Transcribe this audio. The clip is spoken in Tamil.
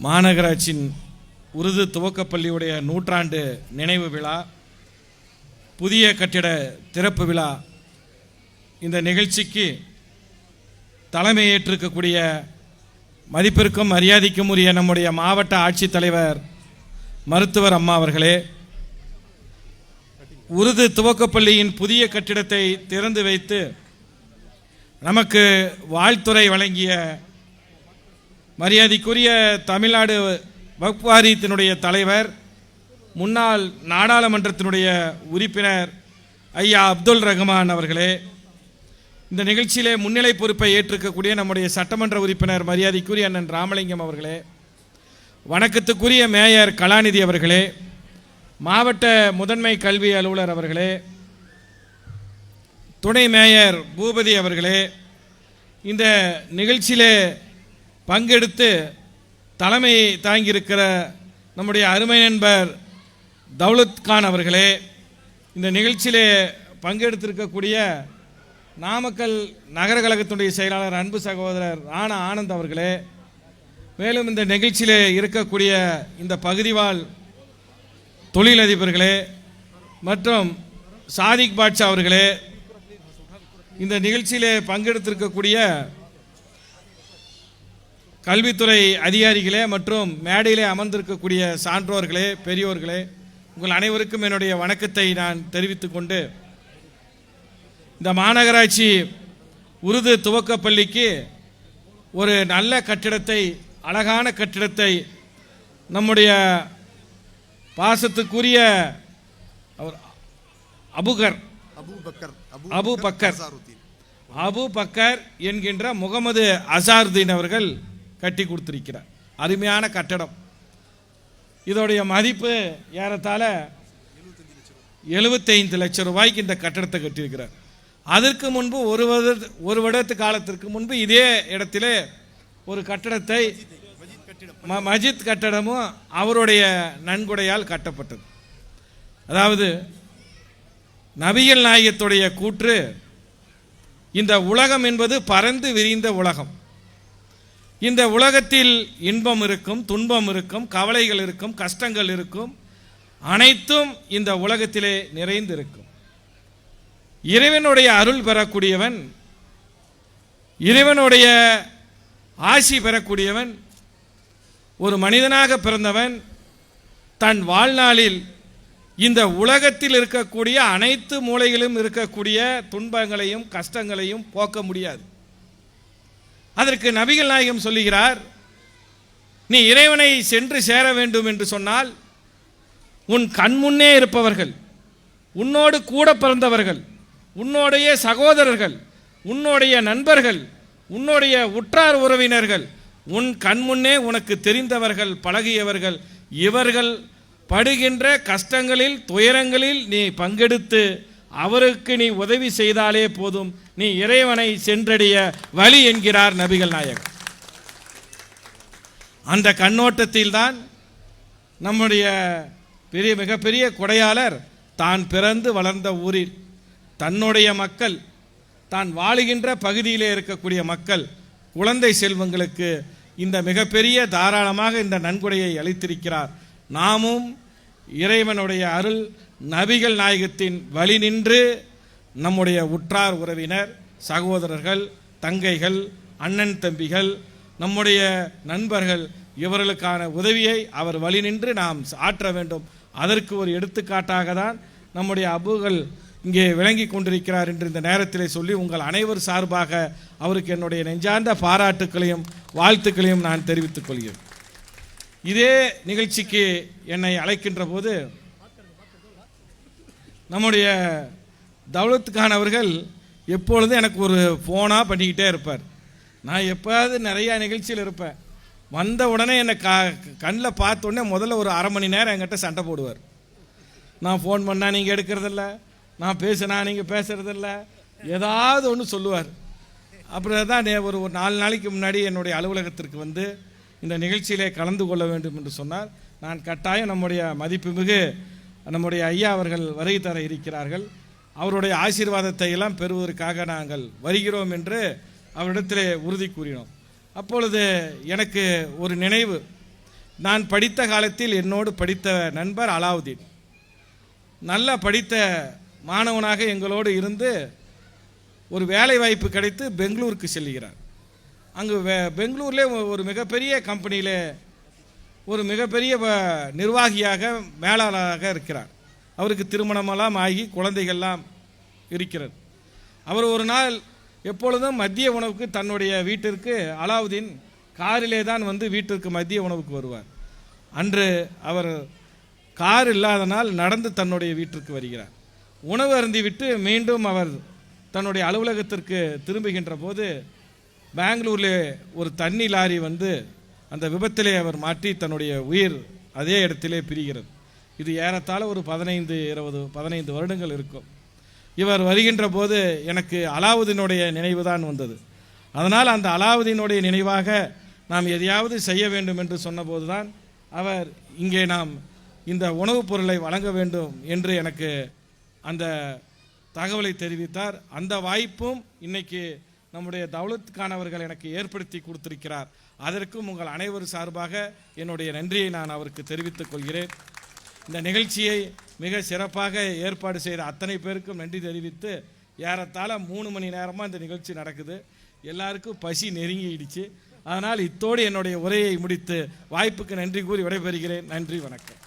மாநகராட்சியின் உருது துவக்கப்பள்ளியுடைய நூற்றாண்டு நினைவு விழா, புதிய கட்டிட திறப்பு விழா, இந்த நிகழ்ச்சிக்கு தலைமையேற்றிருக்கக்கூடிய மதிப்பிற்கும் மரியாதைக்கும் உரிய நம்முடைய மாவட்ட ஆட்சித்தலைவர் மருத்துவர் அம்மா அவர்களே, உருது துவக்கப்பள்ளியின் புதிய கட்டிடத்தை திறந்து வைத்து நமக்கு வாழ்த்துரை வழங்கிய மரியாதைக்குரிய தமிழ்நாடு வக்ஃப் வாரியத்தினுடைய தலைவர், முன்னாள் நாடாளுமன்றத்தினுடைய உறுப்பினர் ஐயா அப்துல் ரஹ்மான் அவர்களே, இந்த நிகழ்ச்சியிலே முன்னிலை பொறுப்பை ஏற்றிருக்கக்கூடிய நம்முடைய சட்டமன்ற உறுப்பினர் மரியாதைக்குரிய அண்ணன் ராமலிங்கம் அவர்களே, வணக்கத்துக்குரிய மேயர் கலாநிதி அவர்களே, மாவட்ட முதன்மை கல்வி அலுவலர் அவர்களே, துணை மேயர் பூபதி அவர்களே, இந்த நிகழ்ச்சியிலே பங்கெடுத்து தலைமை தாங்கியிருக்கிற நம்முடைய அருமை நண்பர் தௌலத் கான் அவர்களே, இந்த நிகழ்ச்சியிலே பங்கெடுத்திருக்கக்கூடிய நாமக்கல் நகர கழகத்துடைய செயலாளர் அன்பு சகோதரர் ராணா ஆனந்த் அவர்களே, மேலும் இந்த நிகழ்ச்சியிலே இருக்கக்கூடிய இந்த பகுதிவாழ் தொழிலதிபர்களே மற்றும் சாதிக் பாட்ஷா அவர்களே, இந்த நிகழ்ச்சியிலே பங்கெடுத்திருக்கக்கூடிய கல்வித்துறை அதிகாரிகளே மற்றும் மேடையிலே அமர்ந்திருக்கக்கூடிய சான்றோர்களே, பெரியோர்களே, உங்கள் அனைவருக்கும் என்னுடைய வணக்கத்தை நான் தெரிவித்துக் கொண்டு, இந்த மாநகராட்சி உருது துவக்கப்பள்ளிக்கு ஒரு நல்ல கட்டிடத்தை, அழகான கட்டிடத்தை நம்முடைய பாசத்துக்குரிய அபு பக்கர் என்கின்ற முகமது அசாருதீன் அவர்கள் கட்டி கொடுத்திருக்கிறார். அருமையான கட்டடம். இதோடைய மதிப்பு ஏறத்தாழ 75 லட்சம் ரூபாய்க்கு இந்த கட்டடத்தை கட்டியிருக்கிறார். அதற்கு முன்பு ஒரு வருடத்து காலத்திற்கு முன்பு இதே இடத்திலே ஒரு கட்டடத்தை, மஜித் கட்டடமும் அவருடைய நன்கொடையால் கட்டப்பட்டது. அதாவது நபிகள் நாயகத்துடைய கூற்று, இந்த உலகம் என்பது பரந்து விரிந்த உலகம். இந்த உலகத்தில் இன்பம் இருக்கும், துன்பம் இருக்கும், கவலைகள் இருக்கும், கஷ்டங்கள் இருக்கும், அனைத்தும் இந்த உலகத்திலே நிறைந்திருக்கும். இறைவனுடைய அருள் பெறக்கூடியவன், இறைவனுடைய ஆசி பெறக்கூடியவன், ஒரு மனிதனாக பிறந்தவன் தன் வாழ்நாளில் இந்த உலகத்தில் இருக்கக்கூடிய அனைத்து மூலைகளிலும் இருக்கக்கூடிய துன்பங்களையும் கஷ்டங்களையும் போக்க முடியாது. அதற்கு நபிகள் நாயகம் சொல்லுகிறார், நீ இறைவனை சென்று சேர வேண்டும் என்று சொன்னால் உன் கண்முன்னே இருப்பவர்கள், உன்னோடு கூட பிறந்தவர்கள், உன்னுடைய சகோதரர்கள், உன்னுடைய நண்பர்கள், உன்னுடைய உற்றார் உறவினர்கள், உன் கண்முன்னே உனக்கு தெரிந்தவர்கள், பழகியவர்கள், இவர்கள் படுகின்ற கஷ்டங்களில் துயரங்களில் நீ பங்கெடுத்து அவருக்கு நீ உதவி செய்தாலே போதும், நீ இறைவனை சென்றடைய வழி என்கிறார் நபிகள் நாயகம். அந்த கண்ணோட்டத்தில் தான் நம்முடைய மிகப்பெரிய கொடையாளர் தான் பிறந்து வளர்ந்த ஊரில் தன்னுடைய மக்கள், தான் வாழுகின்ற பகுதியிலே இருக்கக்கூடிய மக்கள், குழந்தை செல்வங்களுக்கு இந்த மிகப்பெரிய தாராளமாக இந்த நன்கொடையை அளித்திருக்கிறார். நாமும் இறைவனுடைய அருள், நபிகள் நாயகத்தின் வழி நின்று நம்முடைய உற்றார் உறவினர், சகோதரர்கள், தங்கைகள், அண்ணன் தம்பிகள், நம்முடைய நண்பர்கள், இவர்களுக்கான உதவியை அவர் வழி நின்று நாம் ஆற்ற வேண்டும். அதற்கு ஒரு எடுத்துக்காட்டாக தான் நம்முடைய அபுகள் இங்கே விளங்கி கொண்டிருக்கிறார் என்று இந்த நேரத்தில் சொல்லி உங்கள் அனைவர் சார்பாக அவருக்கு என்னுடைய நெஞ்சார்ந்த பாராட்டுக்களையும் வாழ்த்துக்களையும் நான் தெரிவித்துக் கொள்கிறேன். இதே நிகழ்ச்சிக்கு என்னை அழைக்கின்ற போது நம்முடைய தௌலத் கான் அவர்கள் எப்பொழுதும் எனக்கு ஒரு ஃபோனாக பண்ணிக்கிட்டே இருப்பார். நான் எப்போது நிறையா நிகழ்ச்சியில் இருப்பேன். வந்த உடனே என்னை கண்ணில் பார்த்த உடனே முதல்ல ஒரு அரை மணி நேரம் என்கிட்ட சண்டை போடுவார். நான் ஃபோன் பண்ணால் நீங்கள் எடுக்கிறதில்ல, நான் பேசுனா நீங்கள் பேசுகிறதில்ல, ஏதாவது ஒன்று சொல்லுவார். அப்புறம் தான் ஒரு 4 நாளைக்கு முன்னாடி என்னுடைய அலுவலகத்திற்கு வந்து இந்த நிகழ்ச்சியிலே கலந்து கொள்ள வேண்டும் என்று சொன்னார். நான் கட்டாயம் நம்முடைய மதிப்புமிகு நம்முடைய ஐயா அவர்கள் வருகை தர இருக்கிறார்கள், அவருடைய ஆசீர்வாதத்தை எல்லாம் பெறுவதற்காக நாங்கள் வருகிறோம் என்று அவரிடத்திலே உறுதி கூறினோம். அப்பொழுது எனக்கு ஒரு நினைவு, நான் படித்த காலத்தில் என்னோடு படித்த நண்பர் அலாவுதீன் நல்ல படித்த மாணவனாக எங்களோடு இருந்து ஒரு வேலை வாய்ப்பு கிடைத்து பெங்களூருக்கு செல்கிறார். அங்கு பெங்களூர்லே ஒரு மிகப்பெரிய கம்பெனியில் ஒரு மிகப்பெரிய நிர்வாகியாக மேலாளராக இருக்கிறார். அவருக்கு திருமணமெல்லாம் ஆகி குழந்தைகள்லாம் இருக்கிறது. அவர் ஒரு நாள் எப்பொழுதும் மதிய உணவுக்கு தன்னுடைய வீட்டிற்கு அலாவுதீன் காரிலே தான் வந்து வீட்டிற்கு மதிய உணவுக்கு வருவார். அன்று அவர் கார் இல்லாதனால் நடந்து தன்னுடைய வீட்டிற்கு வருகிறார். உணவு அருந்திவிட்டு மீண்டும் அவர் தன்னுடைய அலுவலகத்திற்கு திரும்புகின்ற போது பெங்களூரில் ஒரு தண்ணி லாரி வந்து அந்த விபத்திலே அவர் மாட்டி தன்னுடைய உயிர் அதே இடத்திலே பிரிகிறது. இது ஏறத்தாழ ஒரு 15 வருடங்கள் இருக்கும். இவர் வருகின்ற போது எனக்கு அலாவுதீனுடைய நினைவு தான் வந்தது. அதனால் அந்த அலாவுதீனுடைய நினைவாக நாம் எதையாவது செய்ய வேண்டும் என்று சொன்னபோது தான் அவர் இங்கே நாம் இந்த உணவுப் பொருளை வழங்க வேண்டும் என்று எனக்கு அந்த தகவலை தெரிவித்தார். அந்த வாய்ப்பும் இன்னைக்கு நம்முடைய தௌலத் கான் அவர்கள் எனக்கு ஏற்படுத்தி கொடுத்திருக்கிறார். அதற்கும் உங்கள் அனைவரும் சார்பாக என்னுடைய நன்றியை நான் அவருக்கு தெரிவித்துக் கொள்கிறேன். இந்த நிகழ்ச்சியை மிக சிறப்பாக ஏற்பாடு செய்த அத்தனை பேருக்கும் நன்றி தெரிவித்து ஏறத்தாழ 3 மணி நேரமாக இந்த நிகழ்ச்சி நடக்குது. எல்லாருக்கும் பசி நெருங்கிடுச்சு. அதனால் இத்தோடு என்னுடைய உரையை முடித்து வாய்ப்புக்கு நன்றி கூறி விடைபெறுகிறேன். நன்றி, வணக்கம்.